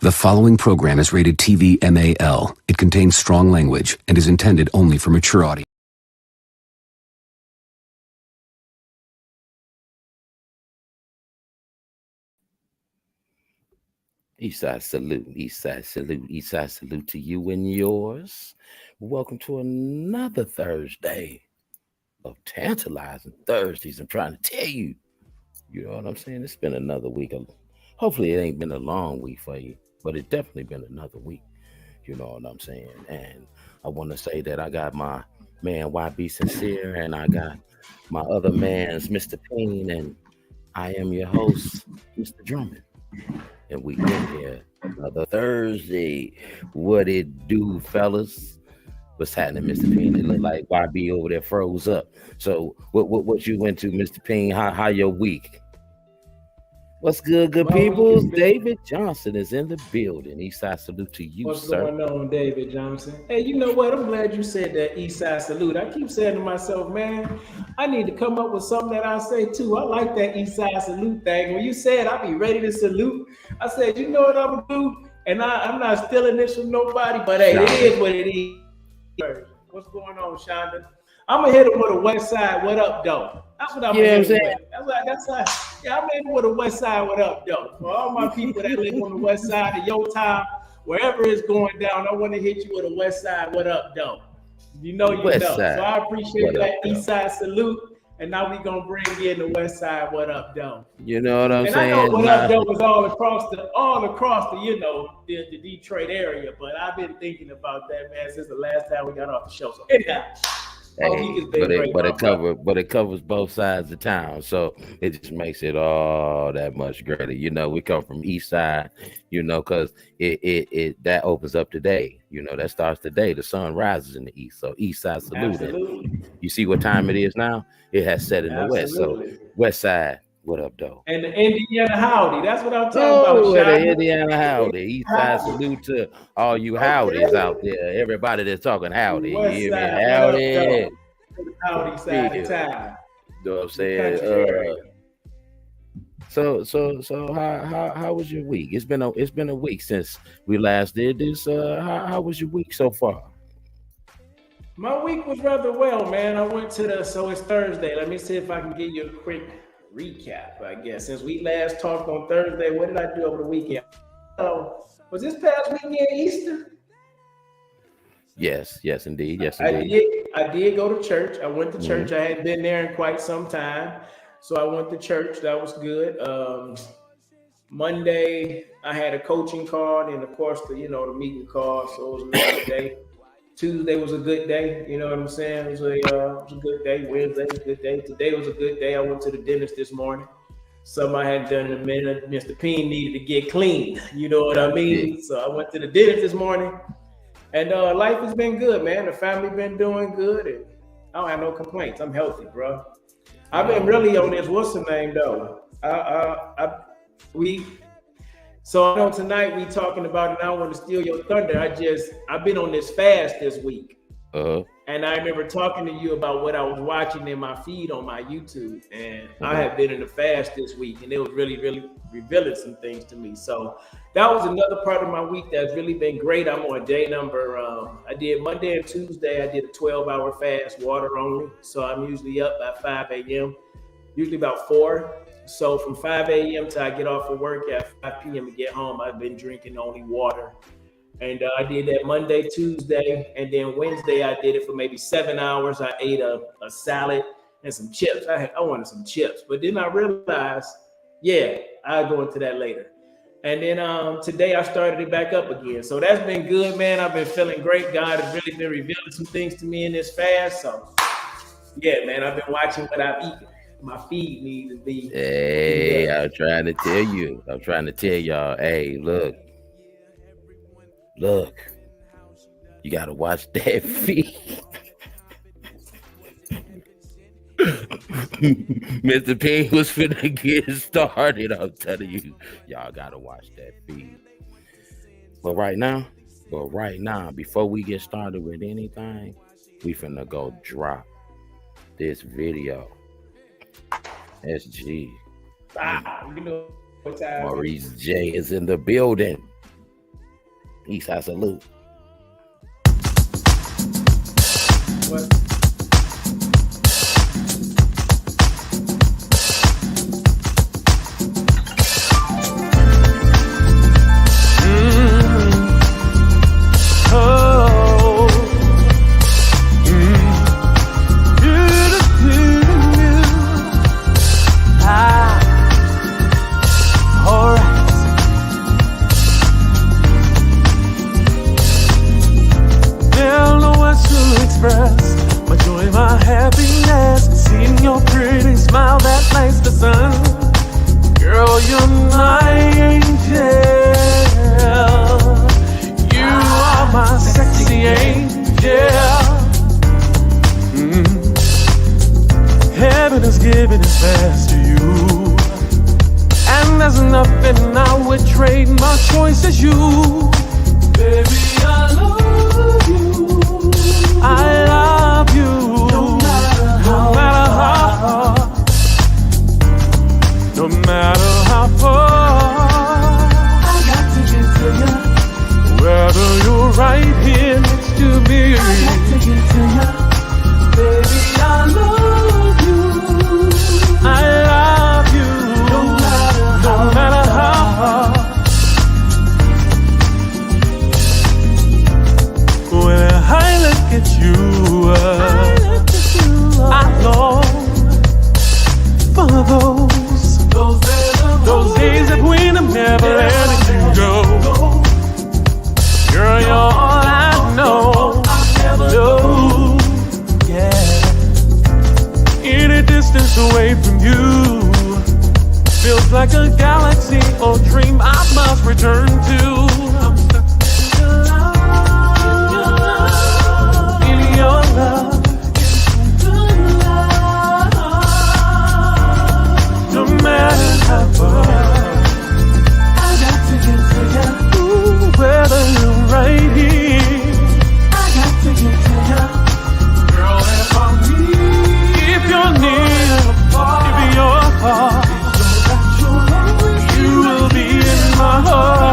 The following program is rated TV MAL. It contains strong language and is intended only for mature audience. Eastside salute, Eastside salute, Eastside salute to you and yours. Welcome to another Thursday of tantalizing Thursdays. I'm trying to tell you, you know what I'm saying? It's been another week. Hopefully it ain't been a long week for you, but it definitely been another week. You know what I'm saying? And I want to say that I got my man YB Sincere and I got my other man's Mr. Payne, and I am your host, Mr. Drummond. And we in here another Thursday. What it do, fellas? What's happening, Mr. Payne? It look like YB over there froze up. So what you went to, Mr. Payne? How your week? What's good, people? David Johnson is in the building. Eastside salute to you, sir. What's going on, David Johnson? Hey, you know what? I'm glad you said that Eastside salute. I keep saying to myself, man, I need to come up with something that I say too. I like that Eastside salute thing. When you said I'll be ready to salute, I said, you know what I'm gonna do? And I'm not stealing this from nobody, but hey, it is what it is. What's going on, Shonda? I'm gonna hit him with a West Side. What up, though? That's what I'm gonna hit him with. That's like, yeah, I'm hitting with a West Side. What up, though? For all my people that live on the West Side of your town, wherever it's going down, I want to hit you with a West Side. What up, though? You know, you West know. Side. So I appreciate that Up, East Side salute, and now we gonna bring in the West Side. What up, though? You know what I'm saying? I know what up, though is all across the you know the Detroit area, but I've been thinking about that, man, since the last time we got off the show. So anyhow. Hey, but it covers both sides of town, so it just makes it all that much greater. You know, we come from East Side, you know, because it that opens up today. You know, that starts today. The sun rises in the east, so East Side salute. And you see what time it is now? It has set in the west, so West Side. What up, though? And the Indiana howdy. That's what I'm talking about. The Indiana howdy. East Side salute to all you howdies out there. Everybody that's talking howdy. West you side, mean howdy? Howdy side of town. You know what I'm saying? So how was your week? It's been a week since we last did this. How was your week so far? My week was rather well, man. I went to so it's Thursday. Let me see if I can give you a quick recap, I guess. Since we last talked on Thursday, what did I do over the weekend? Was this past weekend Easter? Yes, indeed. Yes, indeed. I did go to church. I went to church. I hadn't been there in quite some time. So I went to church. That was good. Monday, I had a coaching call, and of course, the meeting call. So it was another day. Tuesday was a good day. You know what I'm saying? It was a good day. Wednesday was a good day. Today was a good day. I went to the dentist this morning. Something I hadn't done in a minute. Mr. Payne needed to get clean. You know what I mean? So I went to the dentist this morning. And life has been good, man. The family been doing good. And I don't have no complaints. I'm healthy, bro. I've been really on this. What's the name, though? So I know tonight we talking about it. I don't want to steal your thunder. I've been on this fast this week. And I remember talking to you about what I was watching in my feed on my YouTube. And I have been in the fast this week, and it was really, really revealing some things to me. So that was another part of my week that's really been great. I'm on day number, I did Monday and Tuesday. I did a 12-hour fast, water only. So I'm usually up by 5 a.m., usually about 4. So from 5 a.m. till I get off of work at 5 p.m. and get home, I've been drinking only water. And I did that Monday, Tuesday, and then Wednesday I did it for maybe 7 hours. I ate a salad and some chips. I wanted some chips, but then I realized, I'll go into that later. And then today I started it back up again. So that's been good, man. I've been feeling great. God has really been revealing some things to me in this fast. So yeah, man, I've been watching what I've eaten. My feed needs to be. Hey, I'm trying to tell y'all. Hey, look, you gotta watch that feed. Mr. Payne was finna get started. I'm telling you, y'all gotta watch that feed. But right now, before we get started with anything, we finna go drop this video. SG. You know what time Maurice J is in the building. Eastside salute. What? My joy, my happiness, seeing your pretty smile that lights the sun. Girl, you're my angel. You are my sexy angel. Heaven is giving its best to you, and there's nothing I would trade. My choice is you. Baby, I love you. I love you, no matter how far, no matter how far. I got to get to you, whether you're right here next to me. I got to get to you, baby. I love you. I love you, no matter how far. When I look at you, I long for those days that we never letting you go. Girl, you're all I know. No, yeah. Any distance away from you feels like a galaxy or dream I must return to. I'm stuck in your love. No matter how far, I got to get to you. Ooh, whether you're right here, I got to get to you. Girl, if I'm near, if you're near, if you're far, you will be in my heart.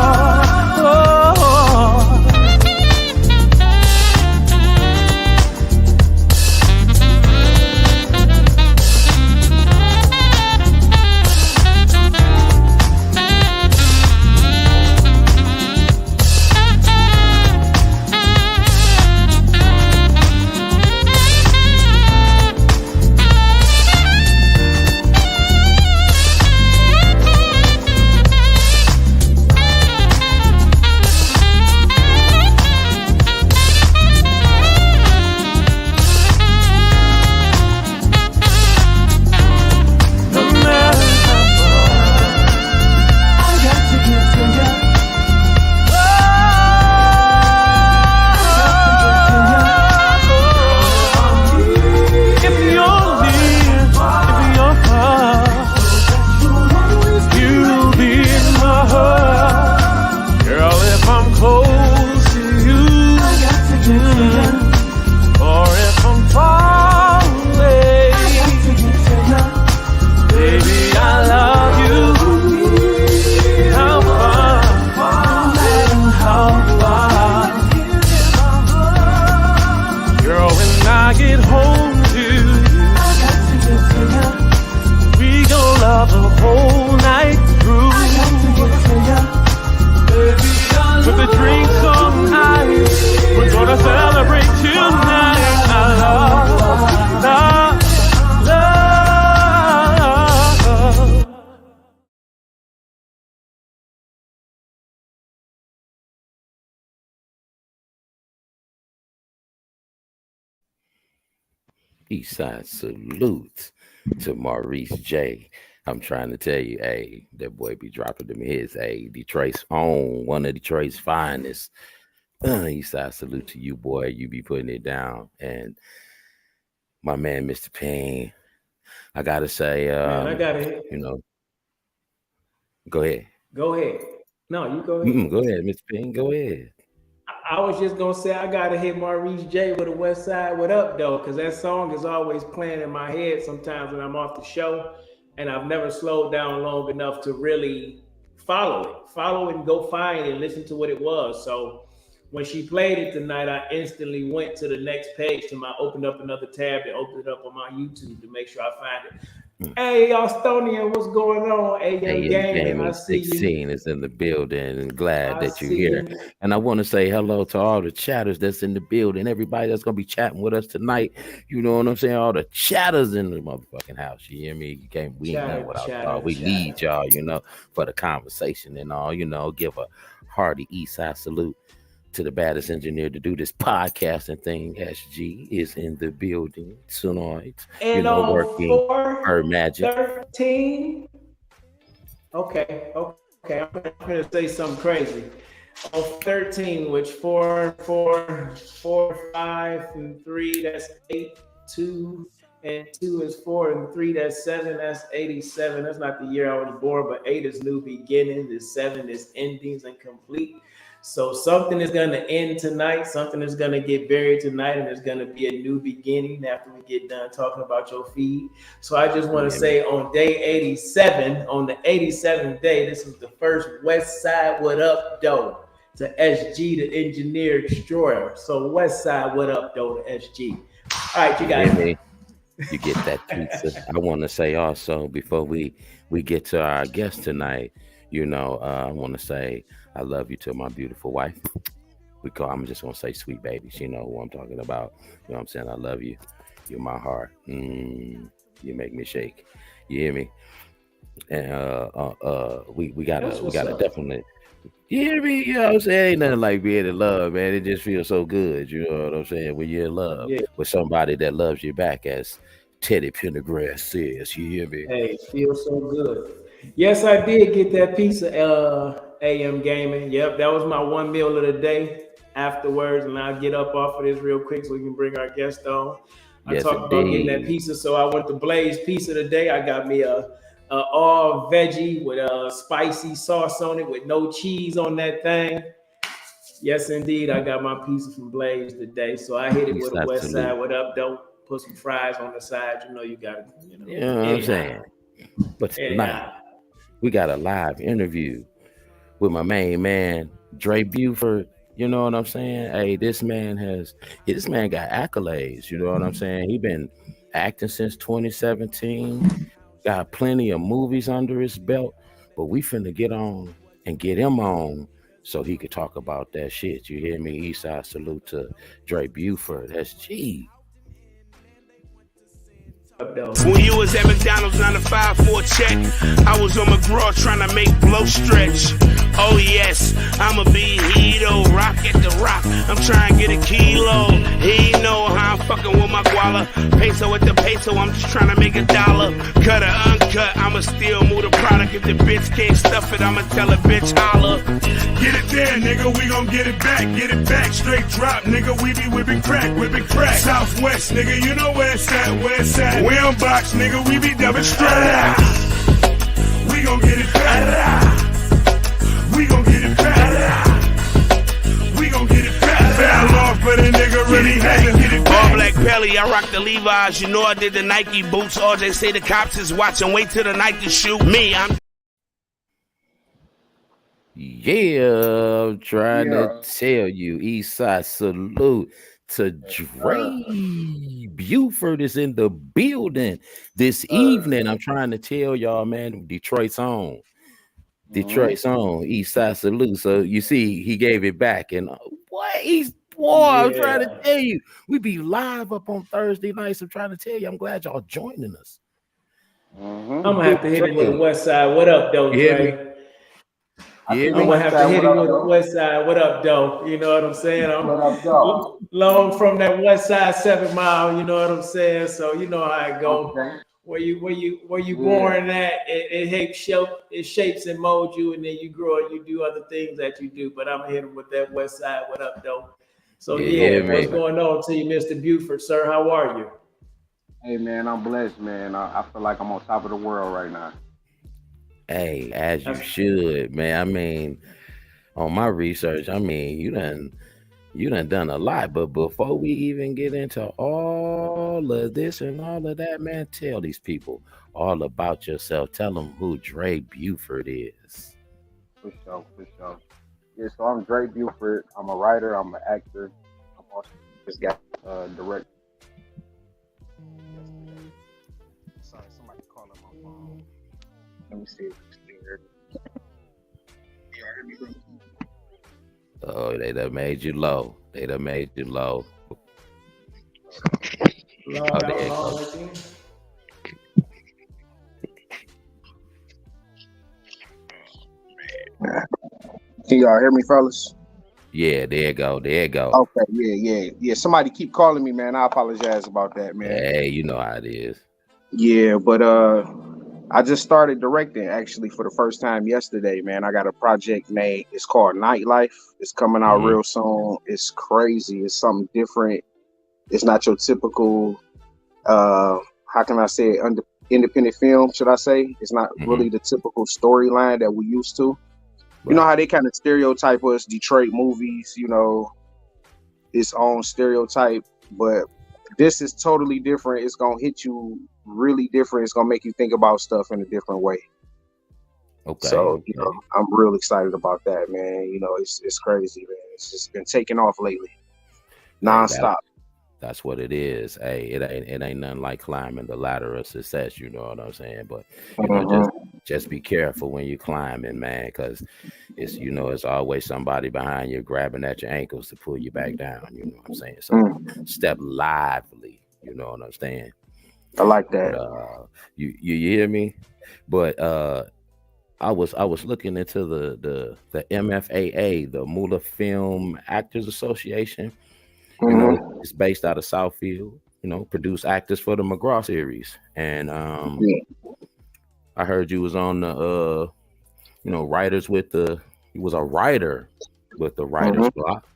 Eastside salute to Maurice J. I'm trying to tell you, hey, that boy be dropping them hits. Hey, Detroit's own, one of Detroit's finest. Eastside salute to you, boy. You be putting it down. And my man, Mr. Payne, I gotta say, man, I gotta hit. You know, go ahead. Go ahead. No, you go ahead. Go ahead, Mr. Payne. Go ahead. I was just gonna say I gotta hit Maurice J with a West Side What Up though, because that song is always playing in my head sometimes when I'm off the show, and I've never slowed down long enough to really follow it and go find it and listen to what it was. So when she played it tonight, I instantly went to the next page opened up another tab and opened it up on my YouTube to make sure I find it. Hey, Austonian, what's going on? AM Gaming, I see 16 is in the building, and glad that you're here. And I want to say hello to all the chatters that's in the building, everybody that's gonna be chatting with us tonight. You know what I'm saying? All the chatters in the motherfucking house. You hear me? We ain't nothing without y'all. We need y'all, you know, for the conversation and all. You know, give a hearty Eastside salute to the baddest engineer to do this podcasting thing. SG is in the building tonight. And you know, working her magic. 13. Okay. I'm gonna say something crazy. On 13, which 4, 5, and 3, that's 8, 2, and 2 is 4, and 3, that's 7, that's 87. That's not the year I was born, but 8 is new beginning, the 7 is endings and complete. So something is going to end tonight. Something is going to get buried tonight, and there's going to be a new beginning after we get done talking about your feed. So I just want to say on day 87, on the 87th day, this was the first West Side What Up Doe to SG, the engineer destroyer. So West Side What Up Doe to SG. All right, you guys. You get that pizza. I want to say also before we get to our guest tonight, you know, I want to say I love you to my beautiful wife. I'm just gonna say sweet baby. She know who I'm talking about. You know what I'm saying? I love you. You're my heart. You make me shake. You hear me? And we gotta definitely. You hear me? You know what I'm saying? Ain't nothing like being in love, man. It just feels so good. You know what I'm saying? When you're in love with somebody that loves you back, as Teddy Pendergrass says. You hear me? Hey, it feels so good. Yes, I did get that pizza, AM Gaming. Yep, that was my one meal of the day afterwards, and I'll get up off of this real quick so we can bring our guest on. I talked about getting that pizza, so I went to Blaze Pizza today. I got me a all veggie with a spicy sauce on it with no cheese on that thing. Yes, indeed, I got my pizza from Blaze today, so I hit it with a West Side What Up Doe. Put some fries on the side. You know you got it. You know what I'm saying? But tonight, we got a live interview with my main man, Dray Buford. You know what I'm saying? Hey, this man got accolades. You know what I'm saying? He been acting since 2017. Got plenty of movies under his belt. But we finna get on and get him on so he could talk about that shit. You hear me? Eastside salute to Dray Buford. That's G. When you was at McDonald's 9 to 5 for a check, I was on McGraw trying to make blow stretch. Oh yes, I'ma be Hito, rock at the rock. I'm trying to get a kilo. He know how I'm fucking with my guala. Peso at the peso, I'm just trying to make $1. Cut or uncut, I'ma still move the product. If the bitch can't stuff it, I'ma tell a bitch holla. Get it there, nigga, we gon' get it back, straight drop, nigga, we be whipping crack. Southwest, nigga, you know where it's at. We on box, nigga, we be double straight. We gon' get it back. We gon' get it back. We gon' get it back. Fell off, but a nigga really had get it back. All black belly, I rock the Levi's. You know I did the Nike boots. RJ say the cops is watching. Wait till the night to shoot me. I'm trying to tell you, Eastside salute to Dray Buford is in the building this evening. I'm trying to tell y'all, man, Detroit's on. Eastside salute. So you see, he gave it back, and I'm trying to tell you, we be live up on Thursday nights. I'm trying to tell you, I'm glad y'all joining us. I'm gonna have to hit it with the West Side. What up, though, Dray? I'm gonna have to hit it with the West Side. What up, though? You know what I'm saying? I'm long from that West Side 7 Mile. You know what I'm saying? So you know how it go. Okay. Where you born at, it shapes and molds you, and then you grow and you do other things that you do. But I'm gonna hit him with that West Side. What up, though? So what's going on to you, Mr. Buford, sir? How are you? Hey man, I'm blessed, man. I feel like I'm on top of the world right now. Hey, as you should, man. I mean, on my research, I mean, you done a lot. But before we even get into all of this and all of that, man, tell these people all about yourself. Tell them who Dray Buford is. For sure. Yeah, so I'm Dray Buford. I'm a writer. I'm an actor. I'm also this guy, director. Sorry, somebody calling my phone. Let me see if it's there. Oh, they done made you low. They done made you low. Oh, there you go. Can y'all hear me, fellas? Yeah, there you go. There you go. Okay, yeah. Somebody keep calling me, man. I apologize about that, man. Hey, you know how it is. Yeah, but I just started directing actually for the first time yesterday, man. I got a project name. It's called Nightlife. It's coming out real soon. It's crazy. It's something different. It's not your typical how can I say it, independent film, should I say? It's not really the typical storyline that we used to. You know how they kind of stereotype us, Detroit movies, you know, its own stereotype, but this is totally different. It's gonna hit you really different. It's gonna make you think about stuff in a different way. Okay. So, you know, I'm real excited about that, man. You know, it's crazy, man. It's just been taking off lately. Nonstop. That's what it is. Hey, it ain't nothing like climbing the ladder of success, you know what I'm saying? But you know, just be careful when you're climbing, man, because it's, you know, it's always somebody behind you grabbing at your ankles to pull you back down, you know what I'm saying? So step lively, you know what I'm saying? I like that. But, you hear me? But I was looking into the MFAA, the Mula Film Actors Association. You know, it's based out of Southfield, you know, produce actors for the McGraw series. And I heard you was on the you know, writers with the, you was a writer with the writer's block.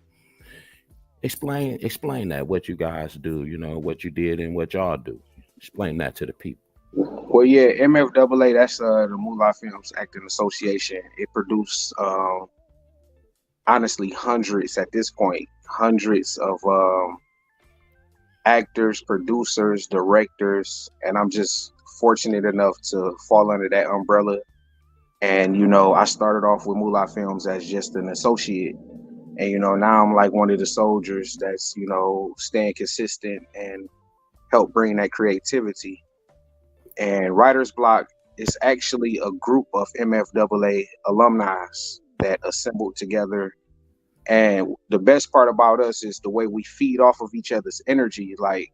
Explain that, what you guys do, you know, what you did and what y'all do. Explain that to the people. Well, yeah, MFAA, that's the Moolah Films Acting Association. It produced honestly hundreds at this point, hundreds of actors, producers, directors, and I'm just fortunate enough to fall under that umbrella. And you know, I started off with Moolah Films as just an associate, and you know, now I'm like one of the soldiers that's, you know, staying consistent and help bring that creativity. And Writer's Block is actually a group of MFAA alumni that assembled together. And the best part about us is the way we feed off of each other's energy. Like,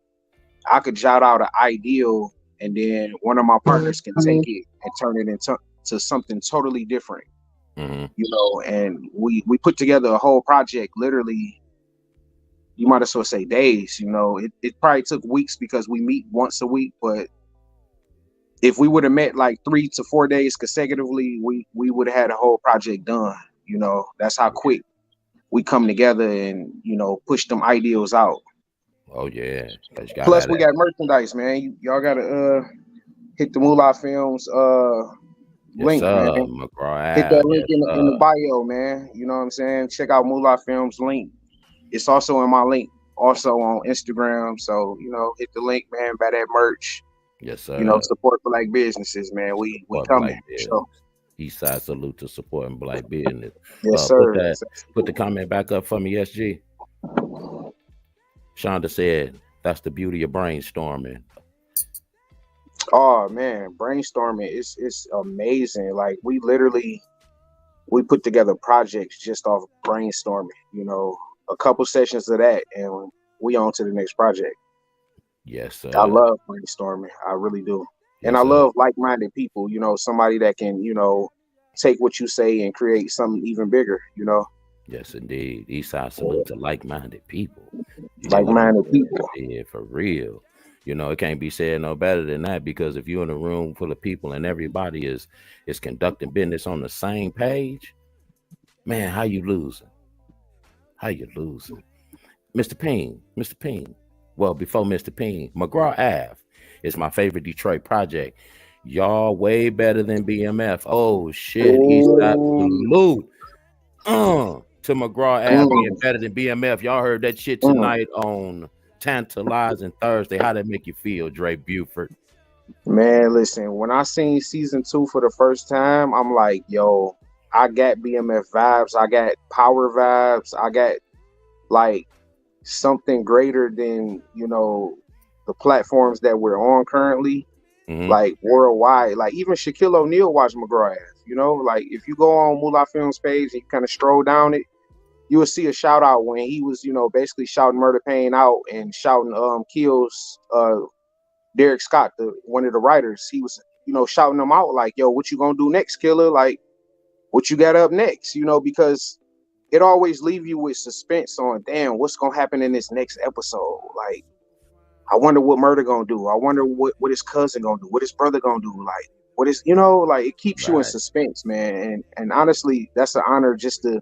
I could jot out an ideal, and then one of my partners can take it and turn it into something totally different. You know, and we put together a whole project, literally, you might as well say days. You know, it probably took weeks because we meet once a week, but if we would have met like 3 to 4 days consecutively, we would have had a whole project done. You know, that's how quick we come together and, you know, push them ideals out. Oh yeah. Plus we got merchandise, man. Y'all gotta hit the Moolah Films link, man. McGraw Ave, hit that link in the bio, man. You know what I'm saying? Check out Moolah Films link. It's also in my link, also on Instagram. So, you know, hit the link, man. Buy that merch. Yes, sir. You know, support Black businesses, man. We coming. So. Eastside salute to supporting Black business. Yes, sir. Put the comment back up for me, SG. Shonda said, that's the beauty of brainstorming. Oh man, brainstorming is amazing. Like we put together projects just off brainstorming, you know, a couple sessions of that and we on to the next project. Yes, sir. I love brainstorming. I really do. And I love like-minded people, you know, somebody that can, you know, take what you say and create something even bigger, you know. Yes, indeed. Eastside salute to like-minded people. Like-minded people. Yeah, for real. You know, it can't be said no better than that, because if you're in a room full of people and everybody is conducting business on the same page, man, how you losing? How you losing? Mr. Ping. Well, before Mr. Ping, McGraw Ave is my favorite Detroit project. Y'all way better than BMF. Oh shit, Eastside salute. To McGraw Ave being better than BMF. Y'all heard that shit tonight on Tantalizing Thursday. How that make you feel, Dray Buford? Man, listen, when I seen season 2 for the first time, I'm like, yo, I got BMF vibes. I got power vibes. I got like something greater than, you know, the platforms that we're on currently, like worldwide. Like even Shaquille O'Neal watched McGraw Ave, you know, like if you go on Moolah Films page and you kind of stroll down it, you will see a shout out when he was, you know, basically shouting Murder Pain out and shouting Keel's Derek Scott, one of the writers. He was, you know, shouting them out like, yo, what you gonna do next, Killer? Like, what you got up next? You know, because it always leave you with suspense on, damn, what's gonna happen in this next episode? Like, I wonder what Murder gonna do. I wonder what his cousin gonna do, what his brother gonna do. Like, what is, you know, like it keeps you in suspense, man. And honestly, that's an honor just to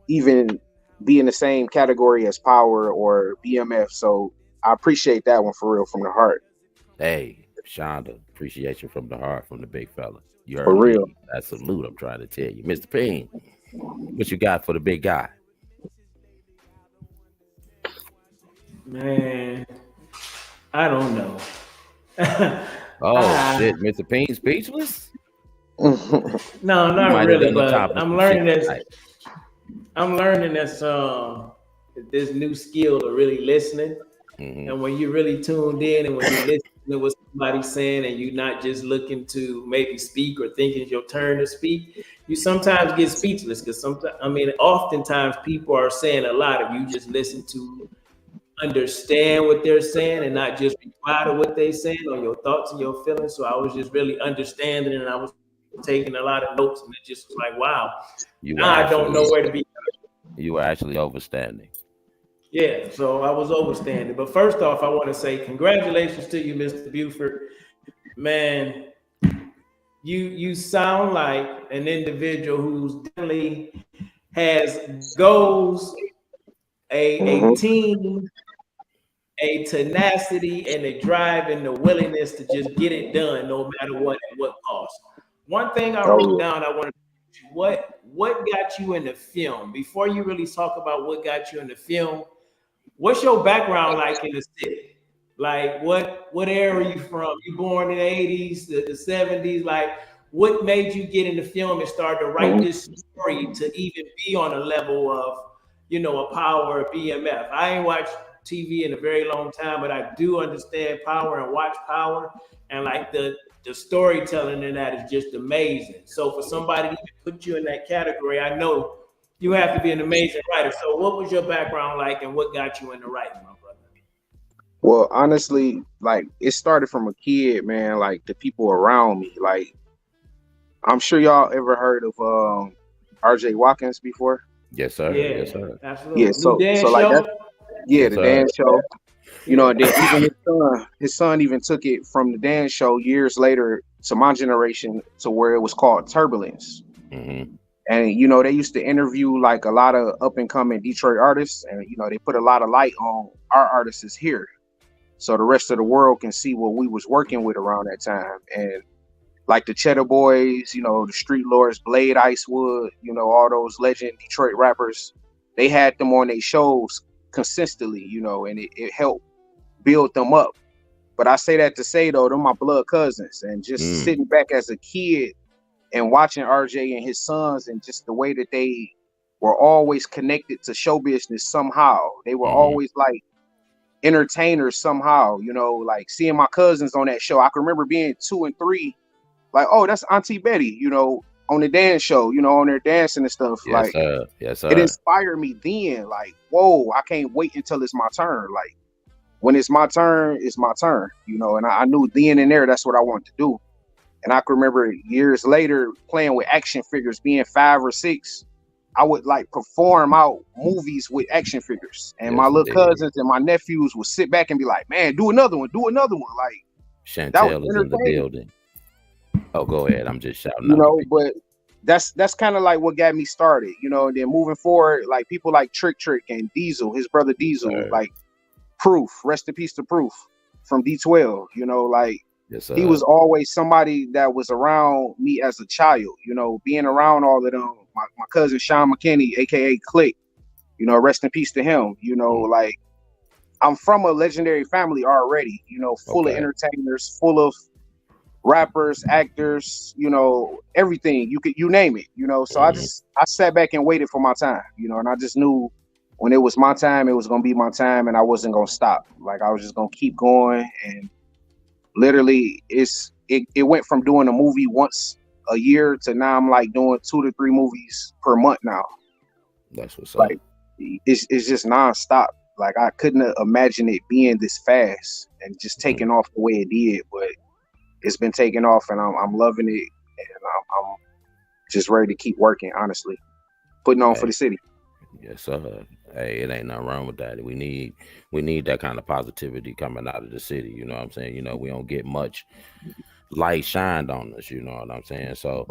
even be in the same category as Power or BMF. So I appreciate that one for real, from the heart. Hey, Shonda, appreciation from the heart, from the big fella. You heard for real. Me. That's a salute, I'm trying to tell you. Mr. Payne, what you got for the big guy? Man, I don't know. Shit, Mr. Payne speechless? No, not really, but I'm learning this. I'm learning this new skill of really listening. And when you're really tuned in and when you're listening to what somebody's saying and you're not just looking to maybe speak or thinking it's your turn to speak, you sometimes get speechless because sometimes, I mean, oftentimes people are saying a lot if you just listen to understand what they're saying and not just reply to what they're saying or your thoughts and your feelings. So I was just really understanding and I was taking a lot of notes and it just was like, wow, I don't know where to be. You were actually overstanding. Yeah, so I was overstanding. But first off, I want to say congratulations to you, Mr. Buford. Man, you sound like an individual who's definitely has goals, a team, a tenacity, and a drive and the willingness to just get it done no matter what at what cost. One thing I wrote down, I want to what got you in the film? Before you really talk about what got you in the film, what's your background like in the city? Like what area are you from? You born in the 80s, the 70s? Like what made you get into film and start to write this story to even be on a level of, you know, a Power, a BMF? I ain't watched TV in a very long time, but I do understand Power and watch Power. And like the storytelling in that is just amazing. So for somebody to put you in that category, I know you have to be an amazing writer. So what was your background like and what got you into writing, my brother? Well, honestly, like it started from a kid, man, like the people around me. Like I'm sure y'all ever heard of RJ Watkins before? Yes, sir. Yeah, yes, sir. Absolutely. Yeah, so like that, yeah, the dance show. You know, and then even his son even took it from the dance show years later to my generation to where it was called Turbulence. And, you know, they used to interview like a lot of up and coming Detroit artists. And, you know, they put a lot of light on our artists here. So the rest of the world can see what we was working with around that time. And like the Cheddar Boys, you know, the Street Lords, Blade Icewood, you know, all those legend Detroit rappers, they had them on their shows consistently, you know, and it helped build them up. But I say that to say, though, they're my blood cousins. And just sitting back as a kid and watching RJ and his sons and just the way that they were always connected to show business somehow. They were always like entertainers somehow, you know, like seeing my cousins on that show. I can remember being 2 and 3, like, oh, that's Auntie Betty, you know, on the dance show, you know, on there dancing and stuff. Yes, like, sir. It inspired me then, like, whoa, I can't wait until it's my turn. Like, when it's my turn, it's my turn, you know, and I knew then and there that's what I wanted to do. And I can remember years later playing with action figures, being 5 or 6, I would like perform out movies with action figures. And my little cousins and my nephews would sit back and be like, man, do another one. Like, Chantel is in the building. Oh, go ahead. I'm just shouting. You know, but that's kind of like what got me started, you know, and then moving forward, like people like Trick and Diesel, his brother Diesel, like Proof, rest in peace to Proof from D12, you know, like he was always somebody that was around me as a child, you know, being around all of them. My cousin Sean McKinney, aka Click, you know, rest in peace to him. You know, like I'm from a legendary family already, you know, full of entertainers, full of rappers, actors, you know, everything. You name it, you know. So I sat back and waited for my time, you know, and I just knew when it was my time, it was gonna be my time, and I wasn't gonna stop. Like I was just gonna keep going, and literally, it went from doing a movie once a year to now I'm like doing 2 to 3 movies per month now. That's what's like, up. It's just nonstop. Like I couldn't imagine it being this fast and just taking off the way it did, but it's been taking off, and I'm loving it, and I'm just ready to keep working. Honestly, putting on for the city. Yes, sir. Hey, it ain't nothing wrong with that. We need that kind of positivity coming out of the city. You know what I'm saying? You know, we don't get much light shined on us. You know what I'm saying? So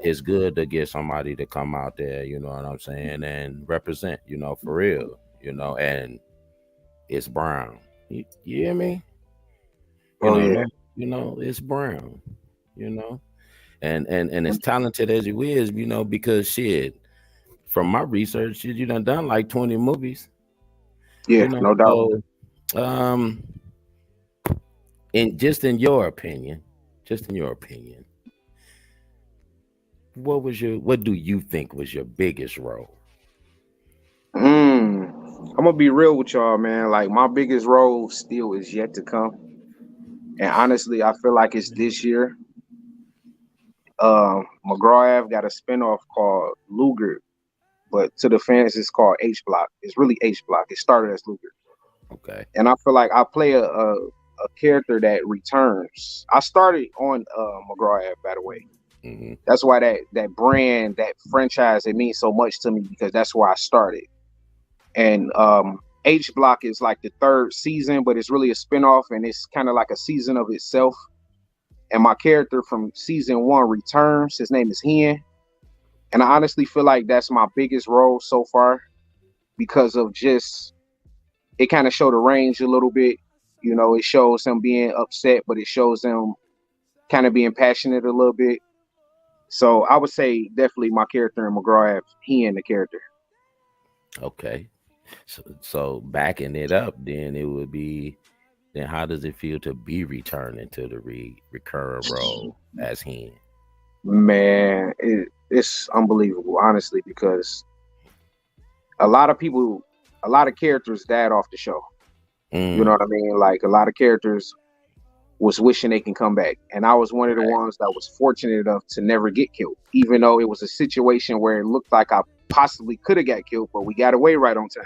it's good to get somebody to come out there. You know what I'm saying? And represent. You know, for real. You know, and it's Brown. You hear me? You know, it's Brown. You know, and as talented as you is, you know, because shit. From my research, you done like 20 movies. Yeah, you know, no doubt. So, in your opinion, what do you think was your biggest role? I'm gonna be real with y'all, man. Like my biggest role still is yet to come, and honestly, I feel like it's this year. McGraw Ave got a spinoff called Luger. But to the fans, it's called H Block. It's really H Block. It started as Luger. Okay. And I feel like I play a character that returns. I started on McGraw Ave, by the way. That's why that brand, that franchise, it means so much to me because that's where I started. And H Block is like the 3rd season, but it's really a spinoff, and it's kind of like a season of itself. And my character from season 1 returns. His name is Hen. And I honestly feel like that's my biggest role so far because of just, it kind of showed the range a little bit. You know, it shows him being upset, but it shows him kind of being passionate a little bit. So I would say definitely my character in McGraw Ave, he and the character. Okay. So backing it up, then it would be, then how does it feel to be returning to the recurring role as Hen? Man, it's unbelievable, honestly, because a lot of characters died off the show. You know what I mean? Like a lot of characters was wishing they can come back. And I was one of the ones that was fortunate enough to never get killed, even though it was a situation where it looked like I possibly could have got killed, but we got away right on time.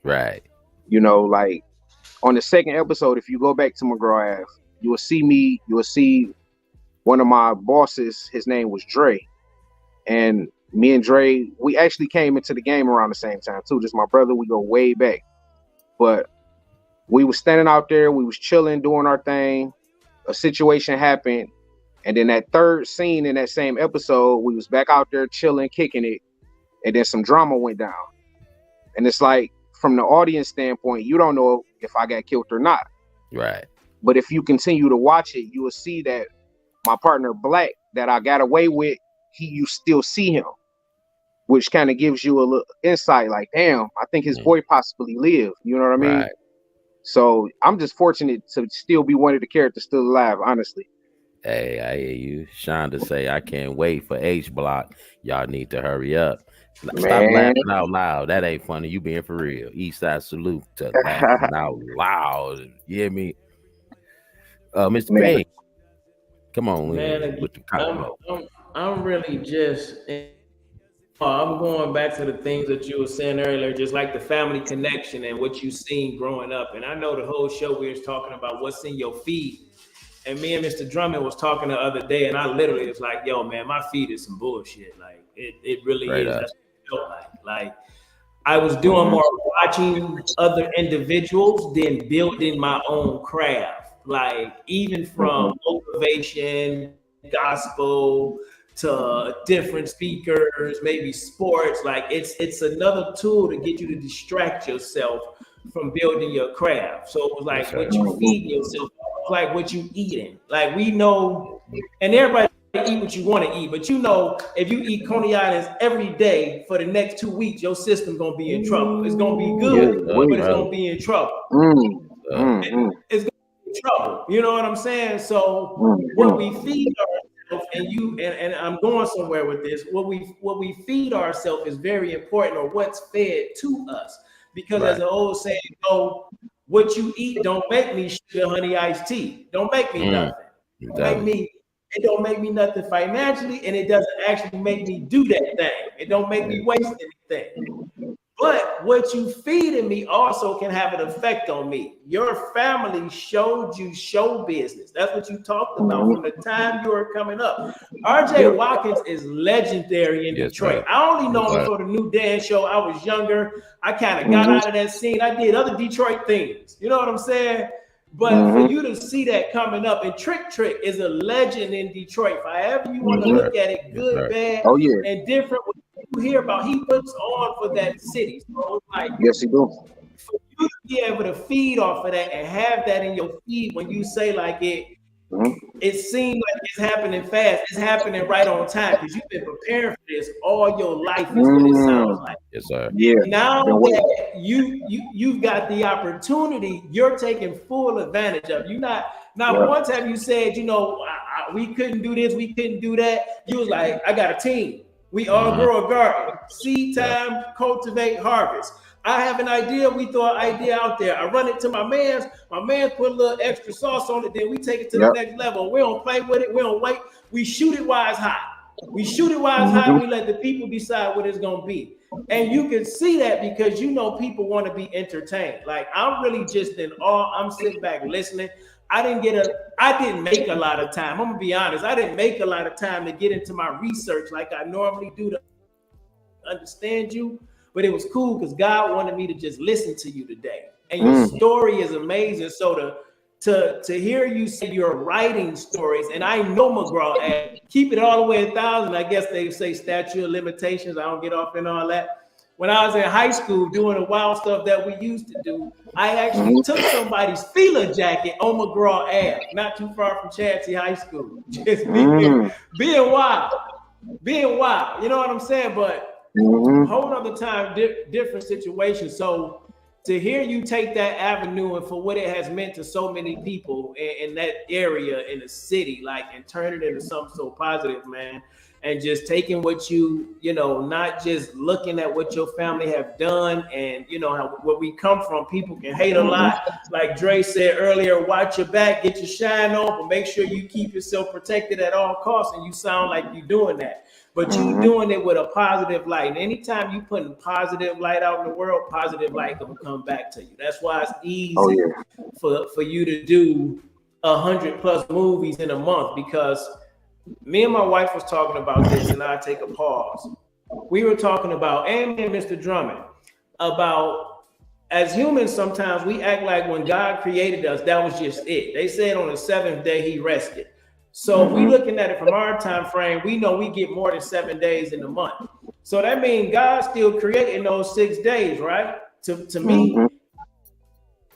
Right. You know, like on the 2nd episode, if you go back to McGraw Ave, you will see one of my bosses, his name was Dray. And me and Dray, we actually came into the game around the same time too. Just my brother, we go way back. But we was standing out there, we was chilling, doing our thing. A situation happened. And then that 3rd scene in that same episode, we was back out there chilling, kicking it. And then some drama went down. And it's like, from the audience standpoint, you don't know if I got killed or not. Right. But if you continue to watch it, you will see that my partner Black that I got away with, you still see him, which kind of gives you a little insight. Like, damn, I think his boy possibly lived. You know what I mean? Right. So I'm just fortunate to still be one of the characters still alive, honestly. Hey, I hear you. Shonda say, I can't wait for H Block. Y'all need to hurry up. Stop laughing out loud. That ain't funny. You being for real. Eastside salute to laughing out loud. You hear me? Mr. Payne, come on, man. With the I'm really just, I'm going back to the things that you were saying earlier, just like the family connection and what you've seen growing up. And I know the whole show we was talking about what's in your feed. And me and Mr. Drummond was talking the other day, and I literally was like, yo, man, my feed is some bullshit. Like, it really is. That's what it felt like. I was doing more watching other individuals than building my own craft. Like, even from motivation, gospel, to different speakers, maybe sports. Like, it's another tool to get you to distract yourself from building your craft. So it was like what you feed yourself, like what you eating. Like, we know, and everybody eat what you want to eat, but you know, if you eat Coney Islands every day for the next 2 weeks, your system's gonna be in trouble. It's gonna be good, but it's gonna be in trouble. It's gonna be in trouble. You know what I'm saying? So what we feed ourselves, and I'm going somewhere with this. What we feed ourselves is very important, or what's fed to us. Because as the old saying goes, what you eat don't make me sugar, honey, iced tea. Don't make me nothing. It don't make me nothing financially, and it doesn't actually make me do that thing. It don't make me waste anything. But what you feed in me also can have an effect on me. Your family showed you show business. That's what you talked about from the time you were coming up. R.J. Watkins is legendary in Detroit. I only know him for the New Dance show. I was younger. I kind of got out of that scene. I did other Detroit things. You know what I'm saying? But for you to see that coming up, and Trick is a legend in Detroit. However you want to look at it, good, bad, and different. What you hear about, he puts on for that city. So like, yes, he does. For you to be able to feed off of that and have that in your feed, when you say like it seems like it's happening fast. It's happening right on time because you've been preparing for this all your life. Is what it sounds like. Yes, sir. Yeah. Now that you've got the opportunity, you're taking full advantage of. You not one time you said, you know, we couldn't do this, we couldn't do that. You was like, I got a team. We all grow a garden. Seed time, cultivate, harvest. I have an idea. We throw an idea out there. I run it to my man. My man put a little extra sauce on it. Then we take it to the next level. We don't play with it. We don't wait. We shoot it while it's hot. We shoot it while it's hot. We let the people decide what it's going to be. And you can see that because, you know, people want to be entertained. Like, I'm really just in awe. I'm sitting back listening. I didn't make a lot of time. I'm going to be honest. I didn't make a lot of time to get into my research like I normally do to understand you. But it was cool because God wanted me to just listen to you today. And your story is amazing. So to hear you say you're writing stories, and I know McGraw Ave, keep it all the way 1,000. I guess they say statute of limitations. I don't get off in all that. When I was in high school doing the wild stuff that we used to do, I actually took somebody's feeler jacket on McGraw Ave, not too far from Chadsey High School. Just being wild. You know what I'm saying? But whole other time, different situations. So to hear you take that avenue and for what it has meant to so many people in that area, in the city, like, and turn it into something so positive, man. And just taking what you know, not just looking at what your family have done and, you know, how where we come from, people can hate a lot. Like Dre said earlier, watch your back, get your shine on, but make sure you keep yourself protected at all costs. And you sound like you're doing that. But you doing it with a positive light. And anytime you putting positive light out in the world, positive light will come back to you. That's why it's easy for you to do 100+ movies in a month, because me and my wife was talking about this, and I take a pause. We were talking about, and Mr. Drummond, about as humans, sometimes we act like when God created us, that was just it. They said on the 7th day he rested. So if we looking at it from our time frame, we know we get more than 7 days in a month. So that means God's still creating those 6 days, right? To me,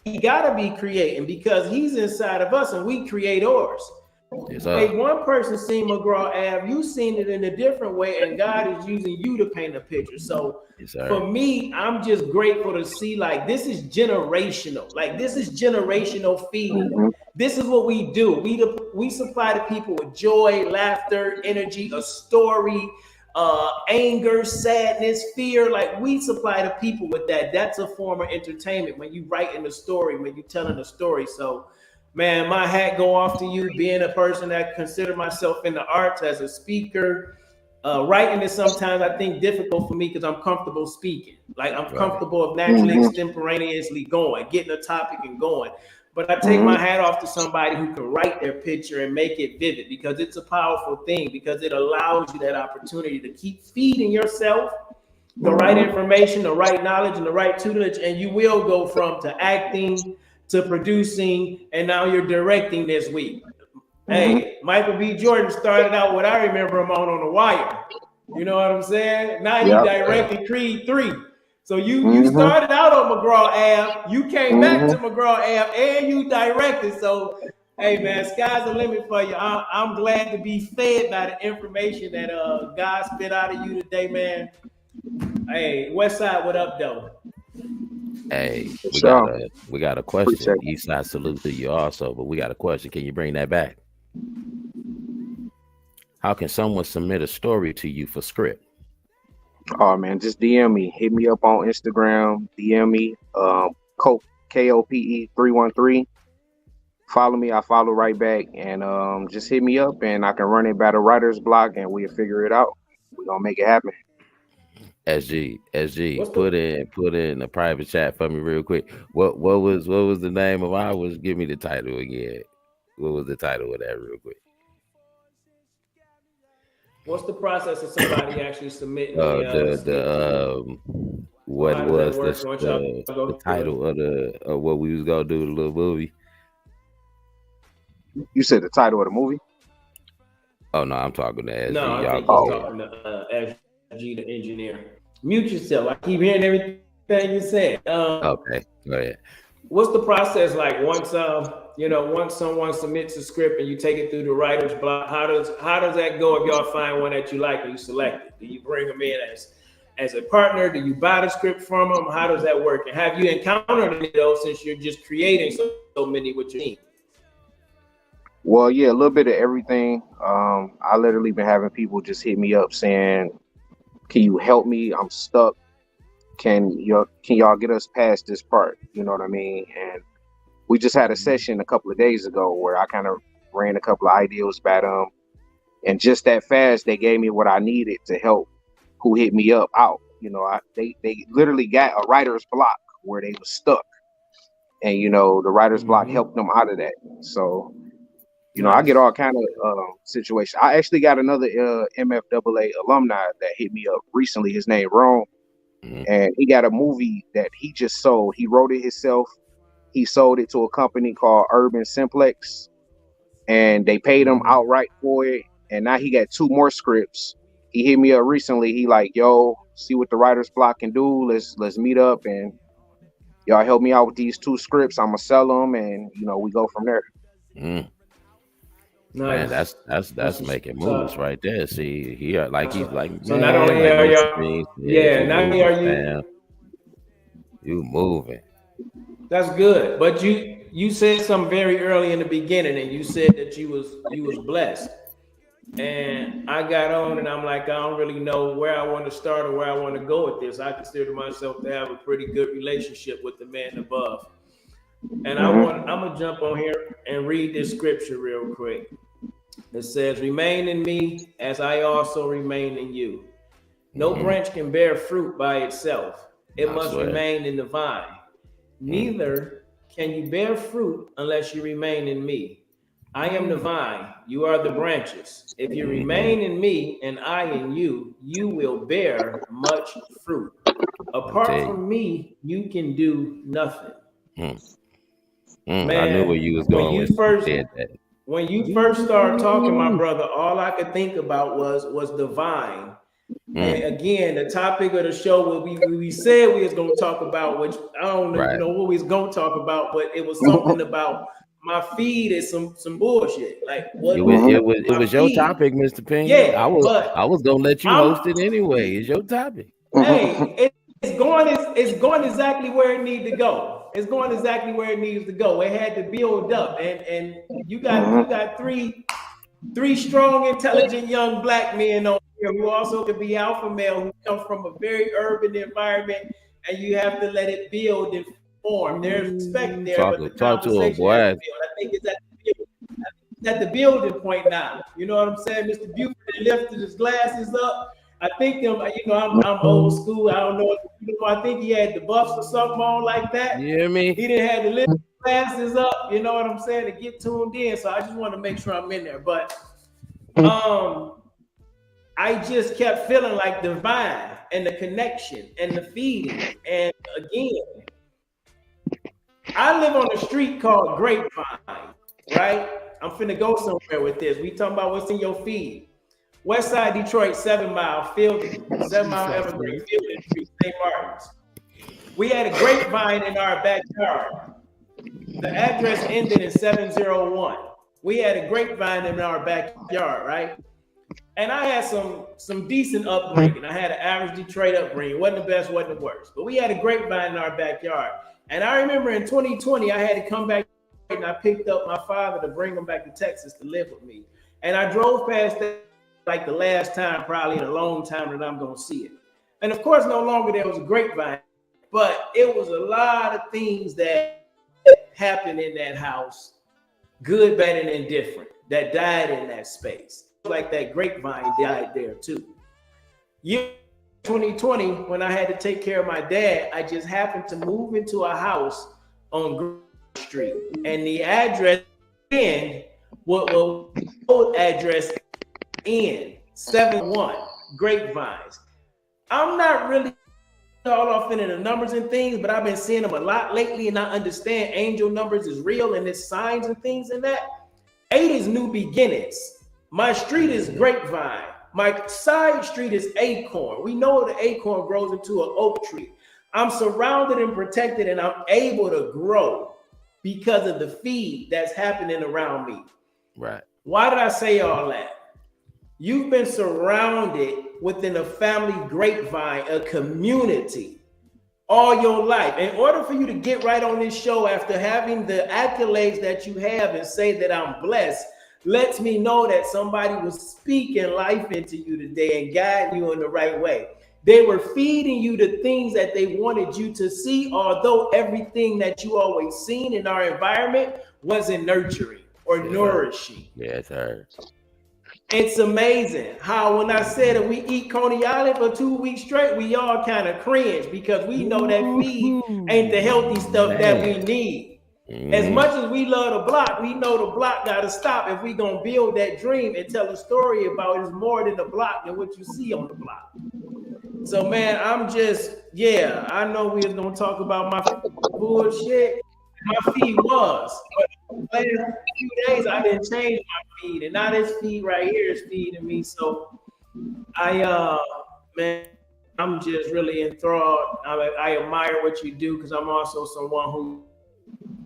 he gotta be creating because he's inside of us and we create ours. Yes, hey, one person seen McGraw Ave, you seen it in a different way, and God is using you to paint a picture. So for me, I'm just grateful to see, like, this is generational. Like, this is generational feeding. This is what we do. We supply the people with joy, laughter, energy, a story, anger, sadness, fear. Like, we supply the people with that. That's a form of entertainment when you writing a story, when you telling a story. So man, my hat go off to you, being a person that consider myself in the arts as a speaker. Writing is sometimes, I think, difficult for me because I'm comfortable speaking. Like, I'm comfortable of naturally extemporaneously going, getting a topic and going. But I take my hat off to somebody who can write their picture and make it vivid, because it's a powerful thing, because it allows you that opportunity to keep feeding yourself the right information, the right knowledge, and the right tutelage. And you will go from to acting to producing, and now you're directing this week. Hey, Michael B. Jordan started out what I remember him on The Wire. You know what I'm saying? Now you directed Creed 3. So you started out on McGraw Ave, you came back to McGraw Ave, and you directed. So, hey man, sky's the limit for you. I'm glad to be fed by the information that God spit out of you today, man. Hey, Westside, what up, though? Hey, Sure. we got a question. Eastside salute to you also, but we got a question. Can you bring that back? How can someone submit a story to you for script? Oh man, just DM me. Hit me up on Instagram. DM me. KOPE 313. Follow me. I follow right back, and just hit me up, and I can run it by the writer's block, and we'll figure it out. We're gonna make it happen. SG, put in a private chat for me real quick. What was the name of ours? Give me the title again. What was the title of that real quick? What's the process of somebody actually submitting what was the title of what we was gonna do, the little movie? You said the title of the movie? Oh no, I'm talking to SG. No, I think he's talking to SG, the engineer. Mute yourself. I keep hearing everything you said. Okay, go ahead. What's the process like once someone submits a script and you take it through the writer's block? How does that go if y'all find one that you like and you select it? Do you bring them in as a partner? Do you buy the script from them? How does that work? And have you encountered it though, since you're just creating so many with your team? Well, yeah, a little bit of everything. I literally been having people just hit me up saying, "Can you help me? I'm stuck. Can y'all get us past this part?" You know what I mean? And we just had a session a couple of days ago where I kind of ran a couple of ideas by them, and just that fast they gave me what I needed to help who hit me up out. You know, they literally got a writer's block where they was stuck, and the writer's block helped them out of that. So. I get all kind of situations. I actually got another MFAA alumni that hit me up recently. His name Ron, and he got a movie that he just sold. He wrote it himself. He sold it to a company called Urban Simplex, and they paid him outright for it. And now he got 2 more scripts. He hit me up recently. He like, "Yo, see what the writer's block can do. Let's meet up and y'all help me out with these 2 scripts. I'm gonna sell them, and we go from there." Nice. Man, that's making moves right there. See, he's like, so not only are you, you moving. That's good. But you said something very early in the beginning, and you said that you was blessed. And I got on, and I'm like, I don't really know where I want to start or where I want to go with this. I consider myself to have a pretty good relationship with the man above. And I'm gonna jump on here and read this scripture real quick. It says, "Remain in me as I also remain in you. No branch can bear fruit by itself. It must remain in the vine. Neither can you bear fruit unless you remain in me. I am the vine, you are the branches. If you remain in me and I in you, you will bear much fruit. Apart from me, you can do nothing." Man, I knew where you was going when you first started talking, my brother, all I could think about was the vine. And again, the topic of the show, we said we was going to talk about, which I don't know what we was going to talk about, but it was something about my feed is some bullshit. Like what it was your topic, Mr. Payne. Yeah, I was gonna let you host it anyway. It's your topic. Hey, it's going exactly where it needs to go. It's going exactly where it needs to go. It had to build up, and you got three strong, intelligent young black men on here who also could be alpha male, who come from a very urban environment, and you have to let it build and form. There's respect there, but the conversation I think it's at the building point now. You know what I'm saying? Mr. Buford lifted his glasses up. I think I'm old school. I don't know. I think he had the buffs or something on like that. You hear me? He didn't have to lift his glasses up. You know what I'm saying? To get tuned in. So I just want to make sure I'm in there. But I just kept feeling like the vine and the connection and the feeding. And again, I live on a street called Grapevine, right? I'm finna go somewhere with this. We talking about what's in your feed. West Side Detroit, 7 Mile, Evergreen, Fielding Street, St. Martin's. We had a grapevine in our backyard. The address ended in 701. We had a grapevine in our backyard, right? And I had some decent upbringing. I had an average Detroit upbringing. Wasn't the best, wasn't the worst. But we had a grapevine in our backyard. And I remember in 2020, I had to come back and I picked up my father to bring him back to Texas to live with me. And I drove past that like the last time, probably in a long time, that I'm going to see it. And of course, no longer there was a grapevine, but it was a lot of things that happened in that house, good, bad, and indifferent, that died in that space. Like that grapevine died there too. Year 2020, when I had to take care of my dad, I just happened to move into a house on Green Street, and the address in what old address in 71 Grapevines. I'm not really all off into the numbers and things, but I've been seeing them a lot lately, and I understand angel numbers is real and it's signs and things and that. 8 is new beginnings. My street is Grapevine. My side street is Acorn. We know the acorn grows into an oak tree. I'm surrounded and protected, and I'm able to grow because of the feed that's happening around me. Right. Why did I say all that? You've been surrounded within a family grapevine, a community, all your life. In order for you to get right on this show after having the accolades that you have and say that I'm blessed, lets me know that somebody was speaking life into you today and guiding you in the right way. They were feeding you the things that they wanted you to see, although everything that you always seen in our environment wasn't nurturing or nourishing. Yeah, sir. It's amazing how when I said that we eat Coney Island for 2 weeks straight, we all kind of cringe because we know that feed ain't the healthy stuff that we need. As much as we love the block, we know the block got to stop if we going to build that dream and tell a story about it's more than the block than what you see on the block. So, man, I'm just, I know we was going to talk about my bullshit. My feed was. But the last few days, I didn't change my feed. And now this feed right here is feeding me. So, man, I'm just really enthralled. I admire what you do because I'm also someone who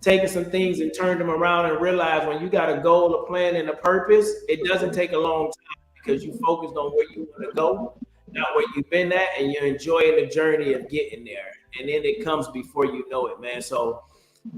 taken some things and turned them around and realized when you got a goal, a plan, and a purpose, it doesn't take a long time because you focused on where you want to go, not where you've been at, and you're enjoying the journey of getting there. And then it comes before you know it, man. So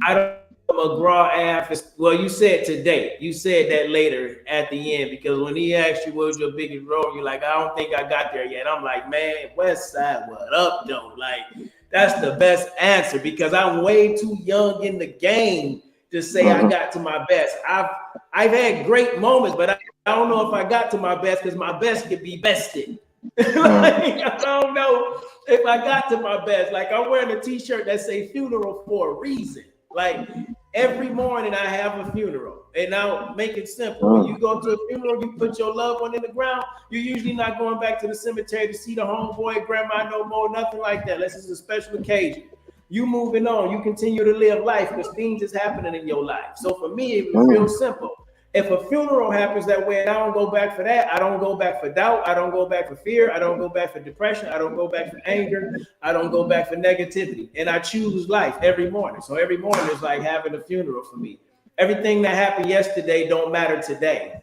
I don't know McGraw Ave. Well, you said today. You said that later at the end because when he asked you what was your biggest role, you're like, I don't think I got there yet. I'm like, man, West Side, what up, though? Like, that's the best answer because I'm way too young in the game to say I got to my best. I've had great moments, but I don't know if I got to my best because my best could be bested. Like, I don't know if I got to my best. Like I'm wearing a t-shirt that say funeral for a reason. Like every morning I have a funeral. And now make it simple. When you go to a funeral, you put your loved one in the ground. You're usually not going back to the cemetery to see the homeboy, grandma no more, nothing like that. Unless it's a special occasion. You moving on. You continue to live life because things is happening in your life. So for me, it was real simple. If a funeral happens that way and I don't go back for that, I don't go back for doubt. I don't go back for fear. I don't go back for depression. I don't go back for anger. I don't go back for negativity. And I choose life every morning. So every morning is like having a funeral for me. Everything that happened yesterday don't matter today.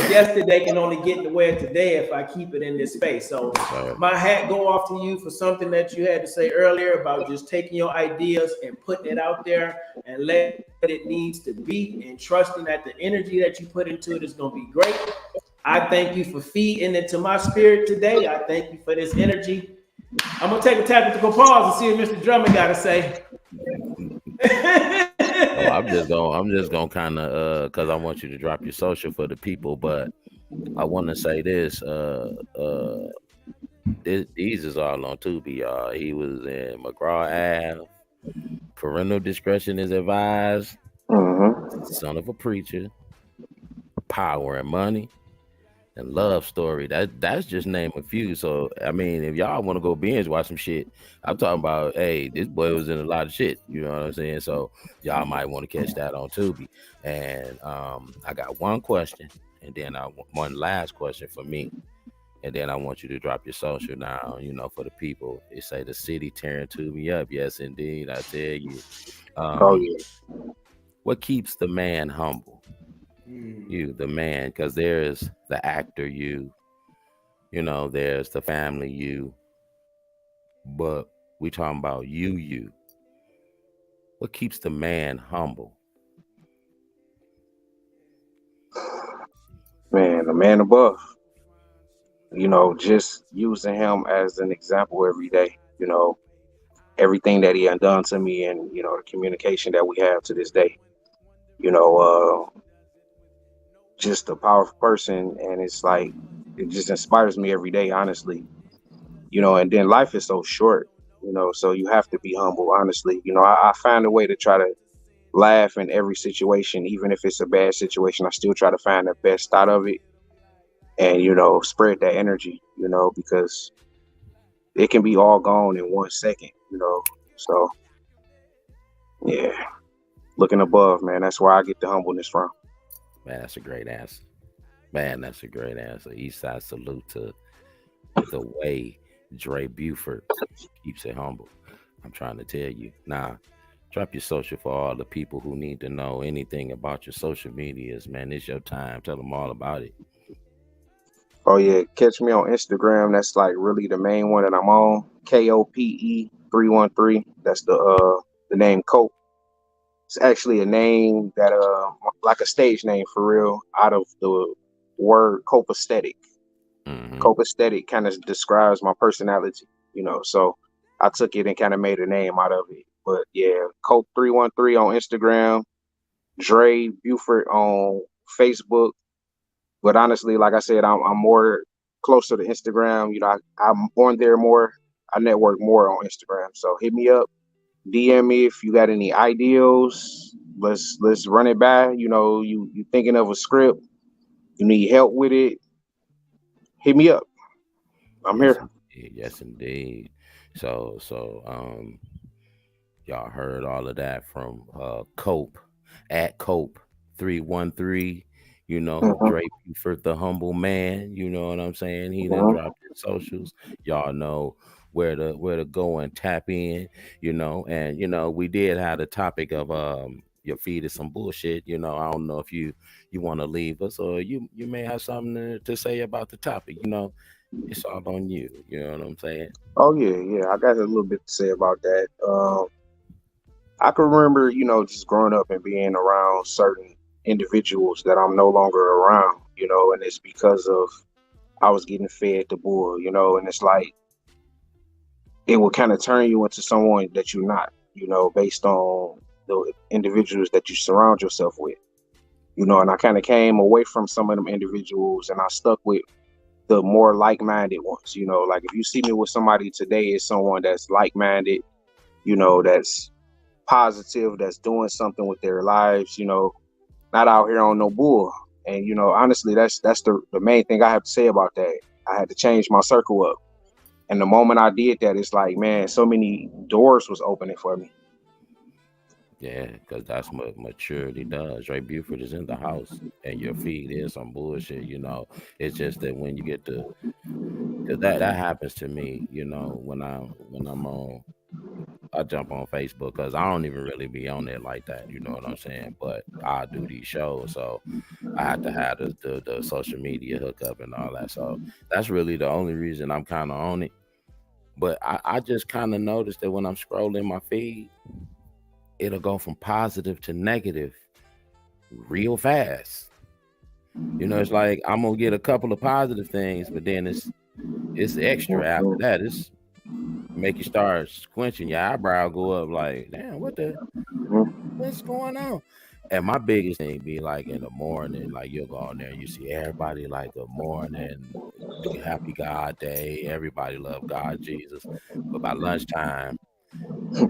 Yesterday can only get to where today if I keep it in this space. So my hat go off to you for something that you had to say earlier about just taking your ideas and putting it out there and letting it needs to be and trusting that the energy that you put into it is going to be great. I thank you for feeding into my spirit today. I thank you for this energy. I'm going to take a tactical pause and see what Mr. Drummond got to say. I'm just gonna kind of because I want you to drop your social for the people, but I want to say this. These is all on Tubi, y'all. He was in McGraw Ave. Parental discretion is advised. Son of a preacher. Power and money. And Love Story. That's just name a few. So I mean, if y'all want to go binge watch some shit, I'm talking about, hey, this boy was in a lot of shit. You know what I'm saying? So y'all might want to catch that on Tubi. And I got one question, and then one last question for me, and then I want you to drop your social now. You know, for the people, they say the city tearing Tubi up. Yes, indeed. I tell you. What keeps the man humble? You, the man, because there's the actor you, There's the family you, but we talking about you. What keeps the man humble? Man, the man above. Just using him as an example every day. Everything that he had done to me, and the communication that we have to this day. Just a powerful person, and it's like it just inspires me every day, honestly. And then life is so short, so you have to be humble, honestly. I find a way to try to laugh in every situation, even if it's a bad situation. I still try to find the best out of it, and spread that energy, because it can be all gone in 1 second, so yeah, looking above, man, that's where I get the humbleness from. Man, that's a great answer. Eastside salute to the way Dray Buford keeps it humble. I'm trying to tell you. Now, drop your social for all the people who need to know anything about your social medias, man. It's your time. Tell them all about it. Oh yeah, catch me on Instagram. That's like really the main one that I'm on. KOPE313. That's the name Cope. It's actually a name that like a stage name for real, out of the word copacetic. Mm-hmm. Copacetic kind of describes my personality, so I took it and kind of made a name out of it. But yeah, Cope313 on Instagram, Dray Buford on Facebook. But honestly, like I said, I'm more closer to Instagram. I'm on there more. I network more on Instagram. So hit me up, DM me if you got any ideas. Let's run it by. You thinking of a script, you need help with it, hit me up. I'm here. Yes, indeed. So y'all heard all of that from Cope at Cope313. Dray Buford, the humble man. You know what I'm saying? He done dropped his socials. Y'all know where to go and tap in. And we did have the topic of your feed is some bullshit. I don't know if you want to leave us, or you may have something to say about the topic. It's all on you. You know what I'm saying? Oh yeah. I got a little bit to say about that. I can remember, just growing up and being around certain individuals that I'm no longer around, and it's because of I was getting fed the bull, and it's like it will kind of turn you into someone that you're not, based on the individuals that you surround yourself with, and I kind of came away from some of them individuals and I stuck with the more like-minded ones. Like if you see me with somebody today, it's someone that's like-minded, that's positive, that's doing something with their lives, not out here on no bull. And honestly, that's the main thing I have to say about that. I had to change my circle up, and the moment I did that, it's like, man, so many doors was opening for me. Yeah, because that's what maturity does. Dray Buford is in the house, and your feed is some bullshit. It's just that when you get to, because that happens to me. When I'm on, I jump on Facebook because I don't even really be on there like that. You know what I'm saying? But I do these shows, so I have to have the social media hookup and all that. So that's really the only reason I'm kind of on it. But I just kind of noticed that when I'm scrolling my feed, it'll go from positive to negative real fast. It's like I'm gonna get a couple of positive things, but then it's extra after that. It's make you start squinching, your eyebrow go up like, damn, what's going on? And my biggest thing be like in the morning, like you'll go on there and you see everybody like good morning, happy God day, everybody love God, Jesus. But by lunchtime,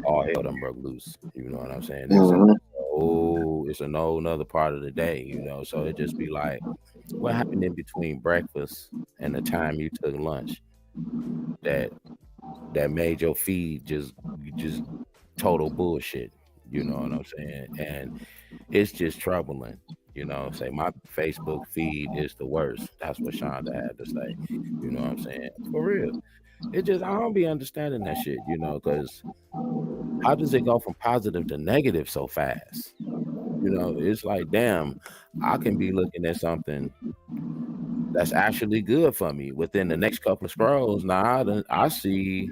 all hell done broke loose. You know what I'm saying? It's a whole nother part of the day, so it just be like, what happened in between breakfast and the time you took lunch that made your feed just total bullshit. You know what I'm saying? And it's just troubling. Say my Facebook feed is the worst. That's what Shonda had to say. You know what I'm saying? For real. It just, I don't be understanding that shit, because how does it go from positive to negative so fast? It's like, damn, I can be looking at something that's actually good for me. Within the next couple of scrolls, now I see